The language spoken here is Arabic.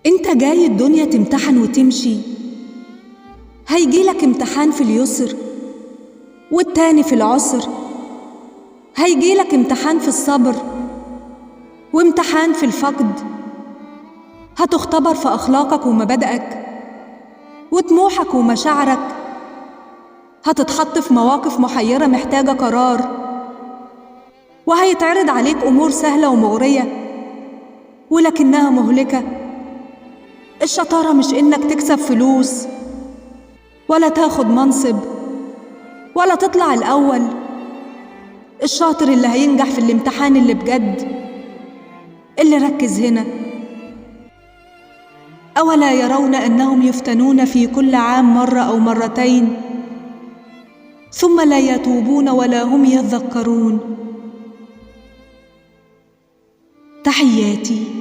انت جاي الدنيا تمتحن وتمشي، هيجيلك امتحان في اليسر والتاني في العسر، هيجيلك امتحان في الصبر وامتحان في الفقد. هتختبر في أخلاقك ومبادئك وطموحك ومشاعرك، هتتحط في مواقف محيرة محتاجة قرار، وهيتعرض عليك أمور سهلة ومغرية ولكنها مهلكة. الشطارة مش إنك تكسب فلوس ولا تاخد منصب ولا تطلع الأول، الشاطر اللي هينجح في الامتحان اللي بجد، اللي ركز هنا. أولا يرون أنهم يفتنون في كل عام مرة أو مرتين ثم لا يتوبون ولا هم يذكرون. تحياتي.